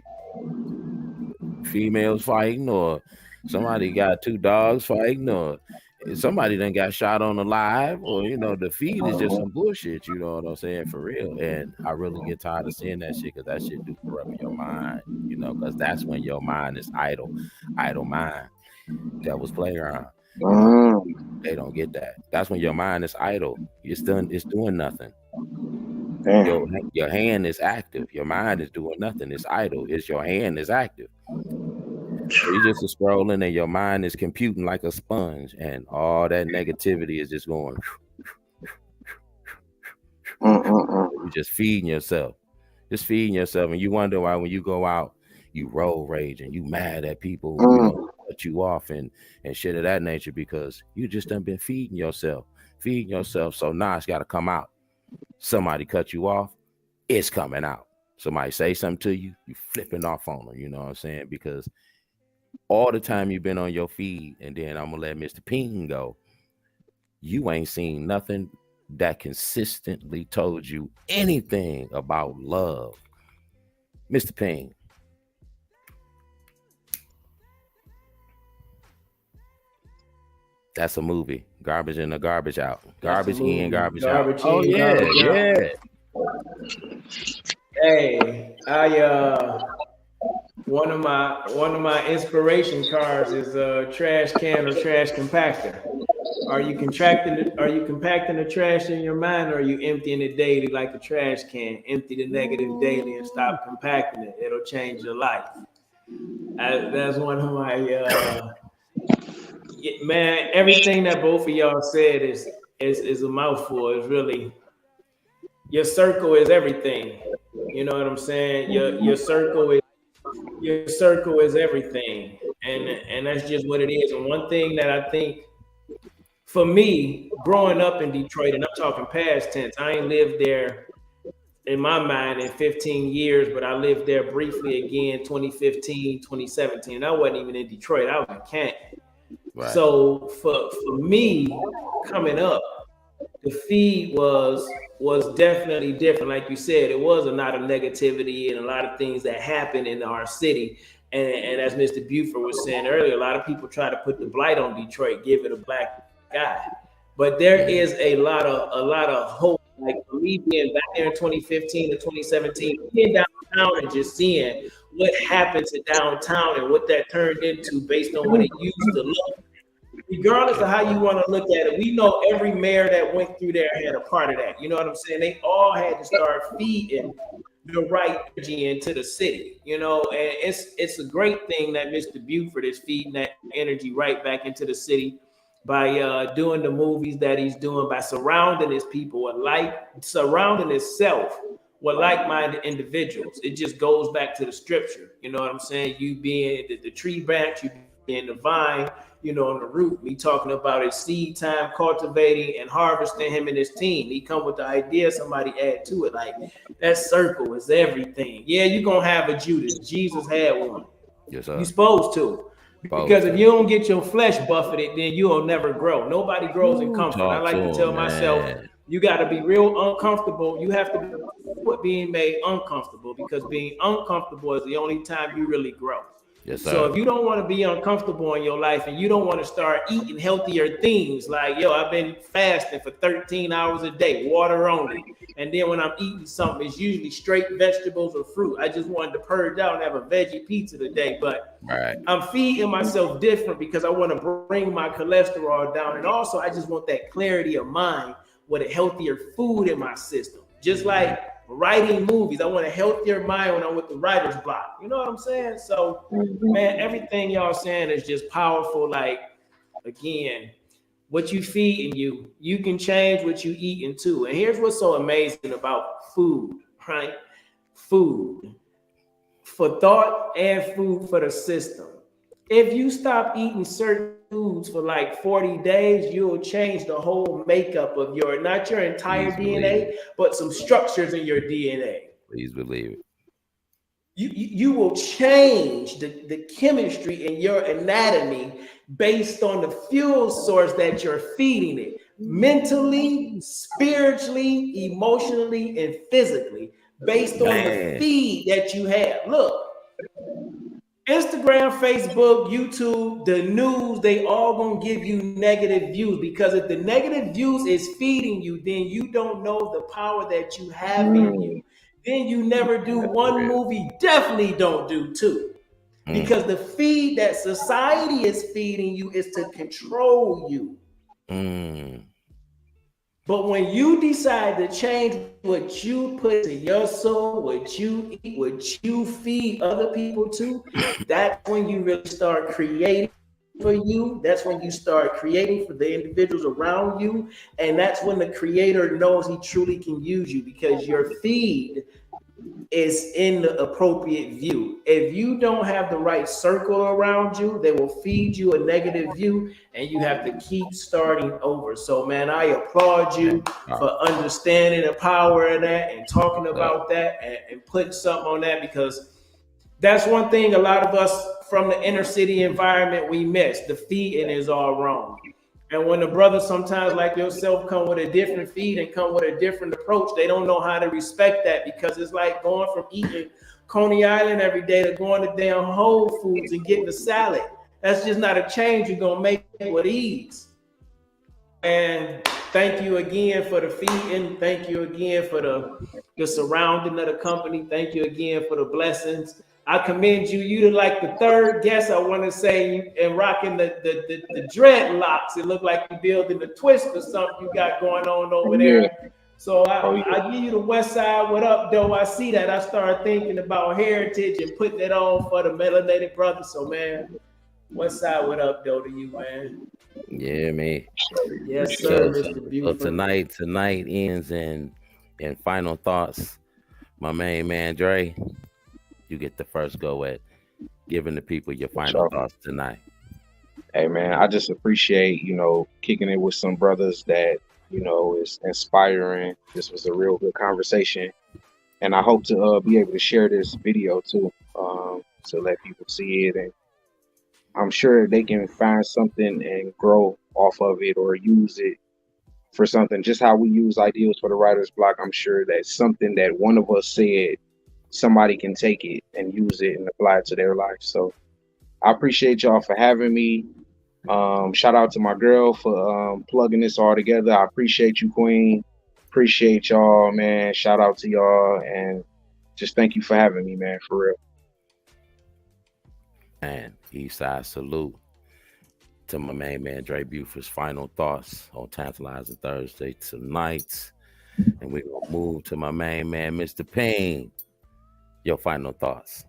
females fighting, or somebody got 2 dogs fighting, or somebody done got shot on the live, or the feed is just some bullshit. You know what I'm saying? For real. And I really get tired of seeing that shit, because that shit do corrupt your mind. Because that's when your mind is idle mind. Devil's playground. They don't get that. That's when your mind is idle. It's doing nothing. Your hand is active. Your mind is doing nothing. It's idle. It's your hand is active. So you just scrolling and your mind is computing like a sponge, and all that negativity is just going. You're just feeding yourself. And you wonder why when you go out, you road rage and you mad at people, cut you off and shit of that nature, because you just done been feeding yourself. So now it's got to come out. Somebody cut you off, it's coming out. Somebody say something to you, you flipping off on them. You know what I'm saying? Because all the time you've been on your feed, and then I'm gonna let Mr. Ping go, you ain't seen nothing that consistently told you anything about love. Mr. Ping. That's a movie. Garbage in, the garbage out. Garbage in, garbage out. Oh yeah. Hey, one of my inspiration cards is a trash can or trash compactor. Are you compacting the trash in your mind, or are you emptying it daily like a trash can? Empty the negative daily and stop compacting it. It'll change your life. That's one of my man. Everything that both of y'all said is a mouthful. It's really, your circle is everything. You know what I'm saying? Your circle is everything, and that's just what it is. And one thing that I think, for me, growing up in Detroit, and I'm talking past tense, I ain't lived there in my mind in 15 years, but I lived there briefly again 2015, 2017. I wasn't even in Detroit, I was in Canton. Right. So for me, coming up, the feed was definitely different. Like you said, it was a lot of negativity and a lot of things that happened in our city. And as Mr. Buford was saying earlier, a lot of people try to put the blight on Detroit, give it a black guy. But there is a lot of hope. Like for me being back there in 2015 to 2017, being downtown and just seeing what happened to downtown and what that turned into based on what it used to look. Regardless of how you want to look at it, we know every mayor that went through there had a part of that. You know what I'm saying? They all had to start feeding the right energy into the city, and it's a great thing that Mr. Buford is feeding that energy right back into the city by doing the movies that he's doing, by surrounding his people surrounding himself with like-minded individuals. It just goes back to the scripture. You know what I'm saying? You being the tree branch, you being the vine, on the root. Me talking about his seed time, cultivating and harvesting, him and his team. He come with the idea, somebody add to it. Like, that circle is everything. Yeah, you're going to have a Judas. Jesus had one. Yes, sir. You're supposed to. Because if you don't get your flesh buffeted, then you'll never grow. Nobody grows in comfort. I like to tell myself, you got to be real uncomfortable. You have to be being made uncomfortable, because being uncomfortable is the only time you really grow. Yes, sir. So if you don't want to be uncomfortable in your life, and you don't want to start eating healthier things, like, I've been fasting for 13 hours a day, water only. And then when I'm eating something, it's usually straight vegetables or fruit. I just wanted to purge out and have a veggie pizza today. But I'm feeding myself different because I want to bring my cholesterol down. And also, I just want that clarity of mind with a healthier food in my system. Just like writing movies, I want a healthier mind when I'm with the writer's block. You know what I'm saying? So, man, everything y'all saying is just powerful. Like, again, what you feed in you can change what you eat into. And here's what's so amazing about food, right? Food for thought and food for the system. If you stop eating certain foods for like 40 days, you'll change the whole makeup of not your entire DNA, but some structures in your DNA. Please believe it. You will change the chemistry in your anatomy based on the fuel source that you're feeding it. mentally, spiritually, emotionally, and physically based on the feed that you have. Look, Instagram, Facebook, YouTube, the news, they all gonna give you negative views, because if the negative views is feeding you, then you don't know the power that you have in you. Then you never do one movie, definitely don't do two. Because the feed that society is feeding you is to control you. But when you decide to change what you put to your soul, what you eat, what you feed other people to, that's when you really start creating for you. That's when you start creating for the individuals around you. And that's when the creator knows he truly can use you, because your feed is in the appropriate view. If you don't have the right circle around you, they will feed you a negative view, and you have to keep starting over. So, man, I applaud you for understanding the power of that and talking about that and putting something on that, because that's one thing a lot of us from the inner city environment we miss. The feeding is all wrong. And when the brothers sometimes like yourself come with a different feed and come with a different approach, they don't know how to respect that, because it's like going from eating Coney Island every day to going to damn Whole Foods and getting a salad. That's just not a change you're going to make with ease. And thank you again for the feeding. Thank you again for the surrounding of the company. Thank you again for the blessings. I commend you. You're like the third guest, I want to say, and rocking the dreadlocks. It looked like you're building a twist or something you got going on over there. So I give you the West Side. What up, though? I see that. I started thinking about heritage and putting it on for the melanated brothers. So, man, West Side, what up, though, to you, man? Yeah, man. Yes, sir, Mr. Buford. So tonight ends in final thoughts. My main man, Dre, you get the first go at giving the people your final thoughts tonight. Hey, man, I just appreciate, kicking it with some brothers that, is inspiring. This was a real good conversation. And I hope to be able to share this video too, to let people see it. And I'm sure they can find something and grow off of it or use it for something. Just how we use ideals for the writer's block, I'm sure that's something that one of us said, somebody can take it and use it and apply it to their life. So I appreciate y'all for having me. Shout out to my girl for plugging this all together. I appreciate you, Queen. Appreciate y'all, man. Shout out to y'all, and just thank you for having me, man, for real. And Eastside salute to my main man Dray Buford's final thoughts on Tantalizing Thursday tonight. And we're gonna move to my main man, Mr. Payne. Your final thoughts.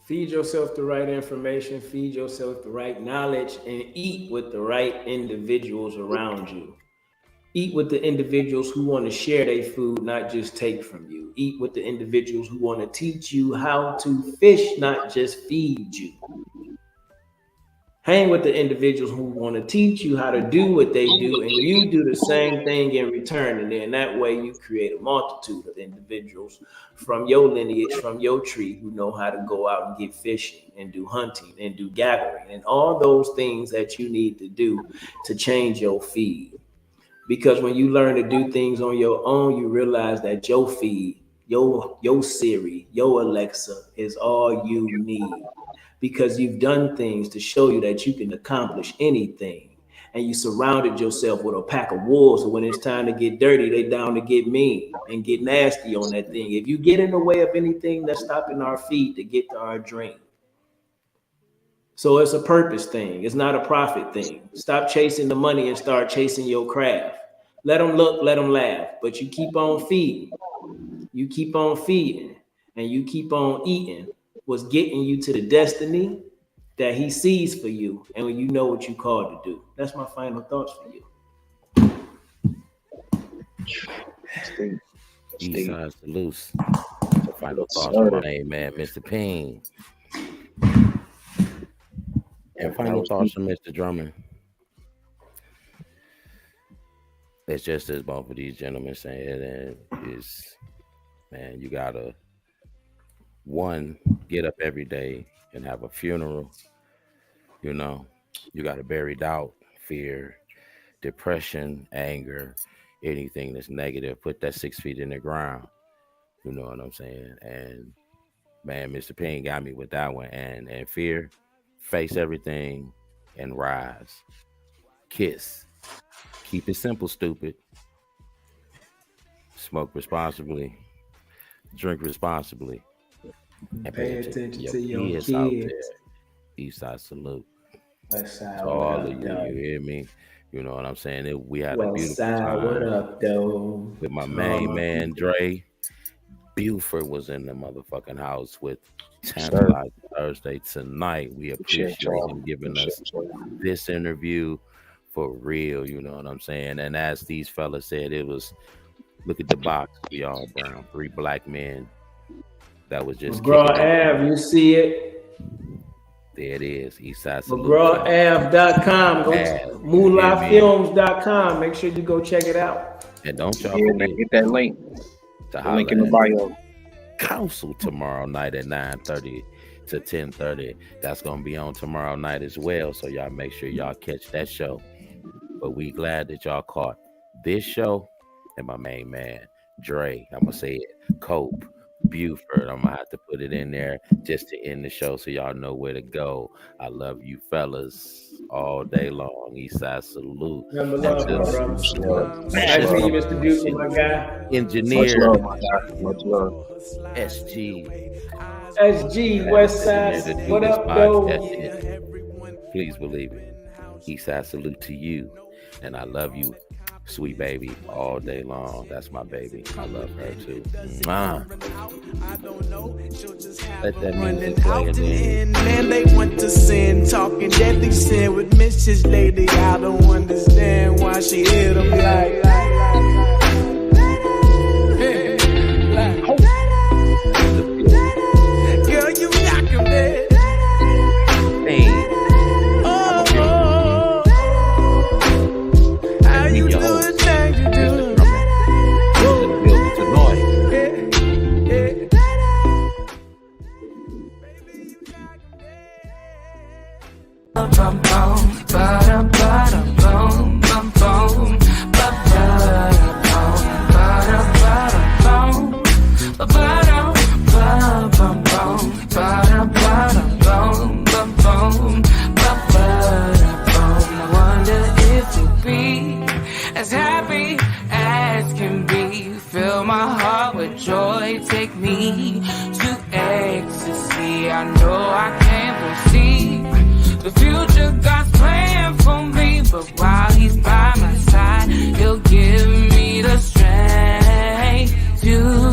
Feed yourself the right information, feed yourself the right knowledge, and eat with the right individuals around you. Eat with the individuals who want to share their food, not just take from you. Eat with the individuals who want to teach you how to fish, not just feed you. Hang with the individuals who want to teach you how to do what they do, and you do the same thing in return. And then that way you create a multitude of individuals from your lineage, from your tree, who know how to go out and get fishing and do hunting and do gathering and all those things that you need to do to change your feed. Because when you learn to do things on your own, you realize that your feed, your Siri, your Alexa is all you need. Because you've done things to show you that you can accomplish anything. And you surrounded yourself with a pack of wolves. So when it's time to get dirty, they down to get mean and get nasty on that thing. If you get in the way of anything that's stopping our feet to get to our dream. So it's a purpose thing. It's not a profit thing. Stop chasing the money and start chasing your craft. Let them look, let them laugh. But you keep on feeding. You keep on feeding. And you keep on eating. Was getting you to the destiny that he sees for you, and when you know what you called to do. That's my final thoughts for you. Eastside salutes. The final thoughts for my name, man, Mr. Payne. And final thoughts from Mr. Drummond. It's just as both of these gentlemen saying, is, man, you gotta get up every day and have a funeral. You got to bury doubt, fear, depression, anger, anything that's negative, put that 6 feet in the ground. You know what I'm saying? And man, Mr. Payne got me with that one. And fear, face everything and rise. Kiss. Keep it simple, stupid. Smoke responsibly. Drink responsibly. And pay attention to your kids. Out there. Eastside salute. Westside, to all of you, you hear me? You know what I'm saying? We had a beautiful Westside, time. what up, though? With my main man, Dray Buford was in the motherfucking house with Tantalizing Thursday tonight. We appreciate him giving us this interview for real, you know what I'm saying? And as these fellas said, it was, look at the box, we all brown, 3 black men that was just McGraw Ave, you see it. There it is, Eastside Salute. McGrawAve.com, go to MoolahFilms.com. Make sure you go check it out. And don't y'all forget, get that link. The link in the bio. Council tomorrow night at 9:30 to 10:30. That's gonna be on tomorrow night as well. So y'all make sure y'all catch that show. But we glad that y'all caught this show and my main man, Dray. I'm gonna say it, Cope, Buford. I'm gonna have to put it in there just to end the show so y'all know where to go. I love you fellas all day long. Eastside salute. Number love, bro. Nice to see you, Mr. Buford, my guy. Engineer. Much love, my guy. Much love. SG Westside. What up, though? Please believe it. Eastside salute to you. And I love you, sweet baby, all day long. That's my baby. I love her too. Let that music play again. And they want to sin, talking deadly sin with Mrs. Lady. I don't understand why she hit them like. Girl, you knockin' me. Hey. As happy as can be, fill my heart with joy, take me to ecstasy. I know I can't foresee the future God's plan for me, but why